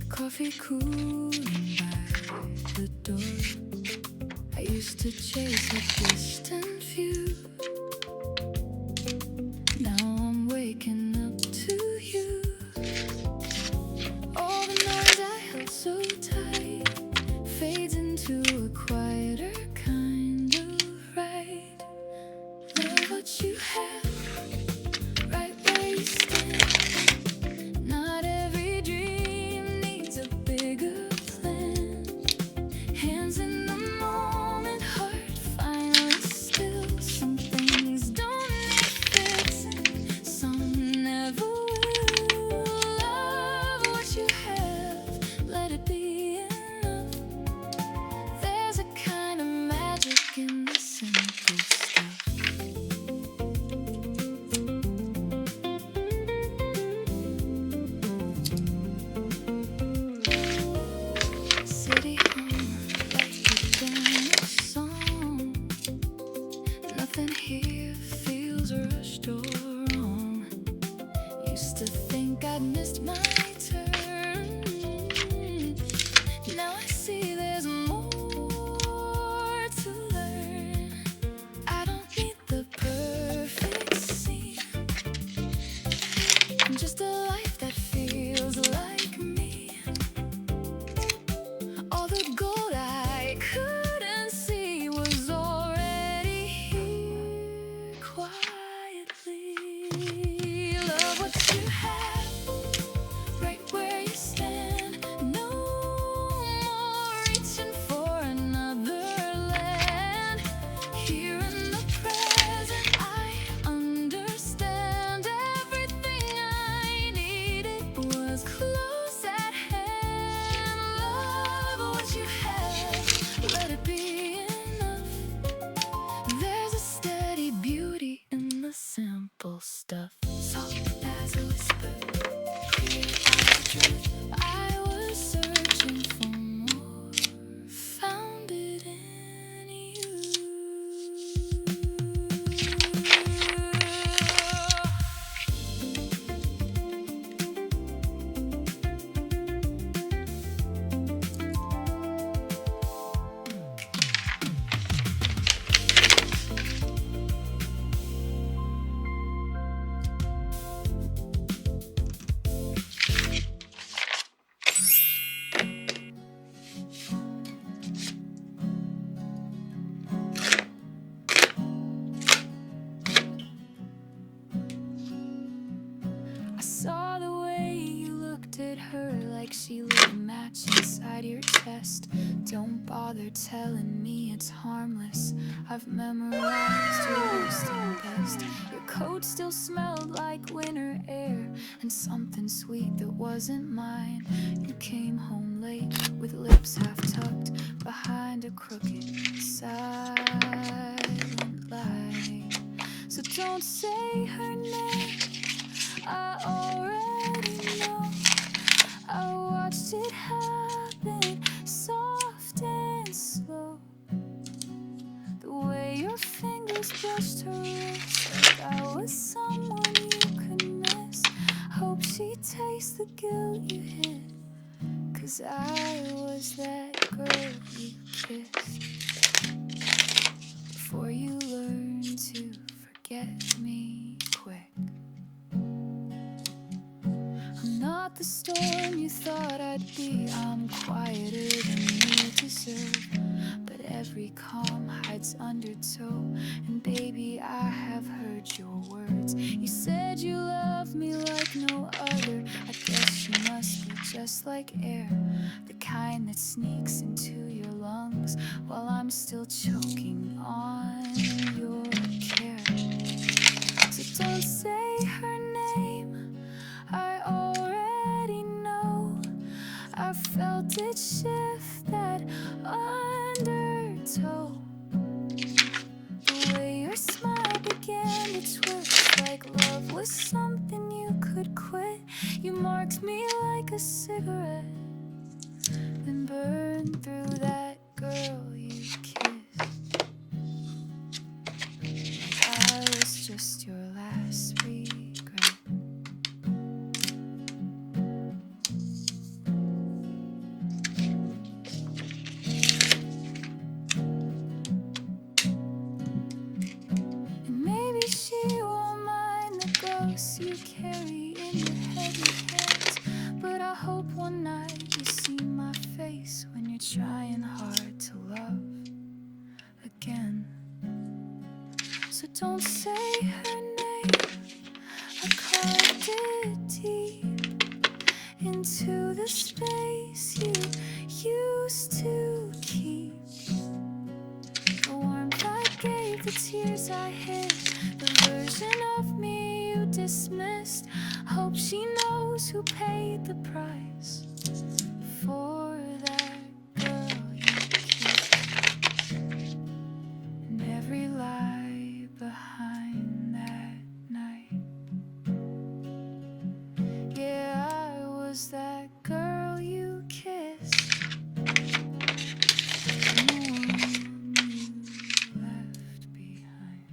Coffee cooling by the door. I used to chase a distant view. Now I'm waking up to you. All the noise I held so tight fades into a quieter kind of ride. Love what you have, right where you stand. Not every dream needs a bigger plan. Hands in the moment, heart finally still. Some things don't need fixing, some never will. Love what you have, let it be enough. There's a kind of magic in the simple stuff. City home, like a damn song. Nothing here feels rushed or wrong. Used to think I'd missed my turn. Now I see there's more to learn. I don't need the perfect scene, just a life that feels like me. All the gold I couldn't see was already here quietly. Love what you have, right where you stand. No more reaching for another land. Here in the present, I understand. Everything I needed was close at hand. Love what you have, let it be enough. There's a steady beauty in the simple stuff. Soft as a whisper, clear as a truth. I was searching for more, found it in you. I saw the way you looked at her like she lit a match inside your chest. Don't bother telling me it's harmless. I've memorized your worst and best. Your coat still smelled like winter air and something sweet that wasn't mine. You came home late with lips half tucked behind a crooked silent lie. So don't say her name, I already know. I watched it happen, soft and slow. The way your fingers brushed her wrist, like I was someone you could miss. Hope she tastes the guilt you hid, 'cause I was that girl you kissed. Before you learn to forget me quick. I'm not the storm you thought I'd be. I'm quieter than you deserve, but every calm hides undertow. And baby, I have heard your words. You said you love me like no other. I guess you must be just like air, the kind that sneaks into your lungs while I'm still choking on your care. So don't say her name, I already know. I felt it shift that undertow. The way your smile began to twist, like love was something you could quit. You marked me like a cigarette, then burned through that girl you kissed. I was just your last regret. And maybe she won't mind the ghosts you carry in your heavy hands, but I hope one night you see my face when you're trying hard to love again. So don't say her name, I carved it deep into the space you used to keep. The warmth I gave, the tears I hid, the version of me you dismissed. Hope she knows who paid the price for that girl you kissed, and every lie behind that night. Yeah, I was that girl you kissed, the one you left behind.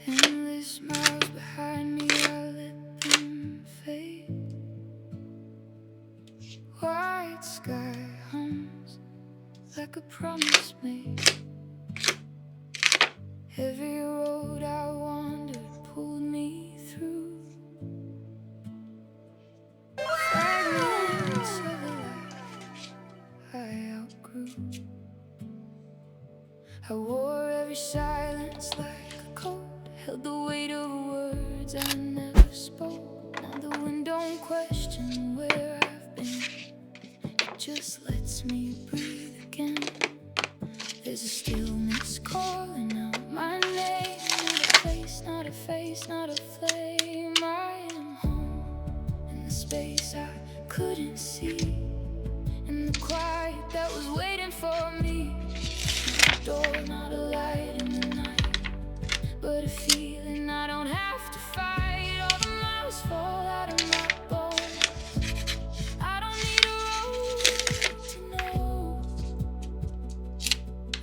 Endless miles behind me, I let them fade. White sky hums like a promise made. Every road I wandered pulled me through. Fragments of a life I outgrew. I wore every silence like a coat, held the weight of words I never spoke. Now the wind don't question where I've been, it just lets me breathe again. There's a stillness calling out my name. Not a place, not a face, not a flame. I am home in the space I couldn't see, in the quiet that was waiting for me. Door, not a light in the night, but a feeling I don't have to fight. All the miles fall out of my bones. I don't need a road to know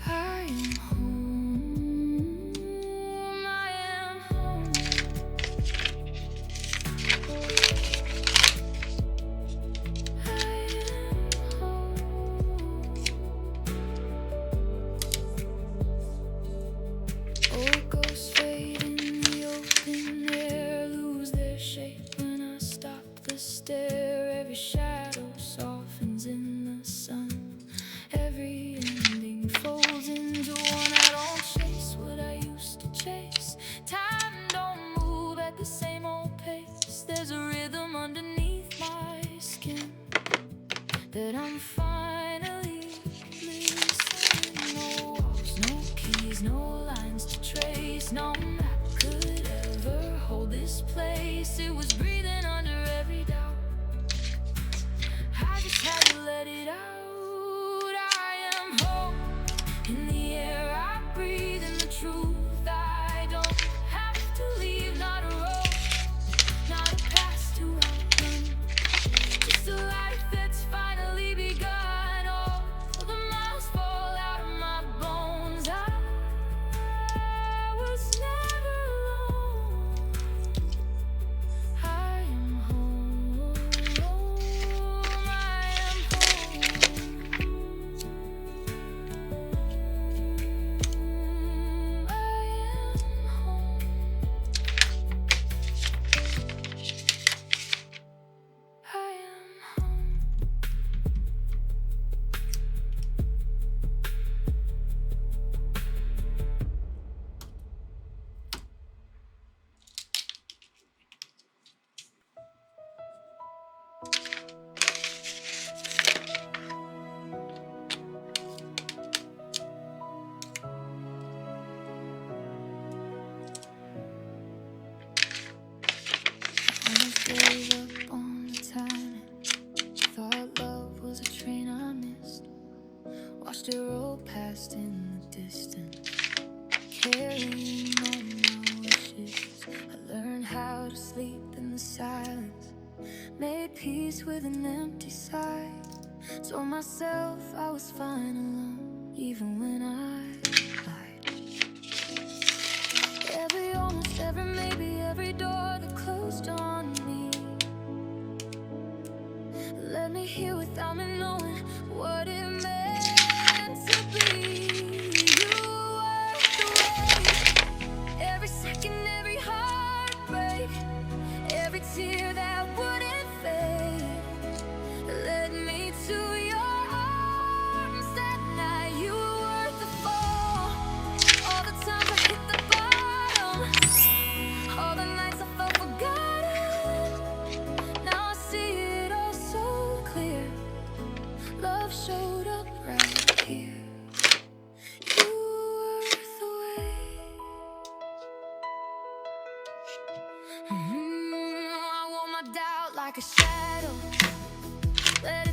I am home. I am home. I am home. Old ghosts fade in the open air, lose their shape when I stop the stare. Every shadow softens in the sun, every ending folds into one. I don't chase what I used to chase. Time don't move at the same old pace. There's a rhythm underneath my skin that I'm finally listening. No walls, no keys, no lines to trace. No map could ever hold this place. It was breathing under every doubt. I just had to let it out. I am home in the air I breathe, in the truth I don't have to leave. Not a road, not a past to outrun, just a life that's finally begun. All the miles fall out of my bones. I was never alone. I am Almost gave up on the timing. Thought love was a train I missed. Watched it roll past in the distance, carrying all my wishes. I learned how to sleep in the silence, made peace with an empty side. Told myself I was fine alone, even when I lied. Every almost, every maybe, every door that closed on me let me hear without me knowing what it meant to be. You were the way, every second, every heartbreak, every tear that wouldn't fade, led me to your arms that night. You were worth the fall, all the times I hit the bottom, all the nights I felt forgotten. Now I see it all so clear. Love showed up right here. You were the way. I wore my doubt like a shadow. Let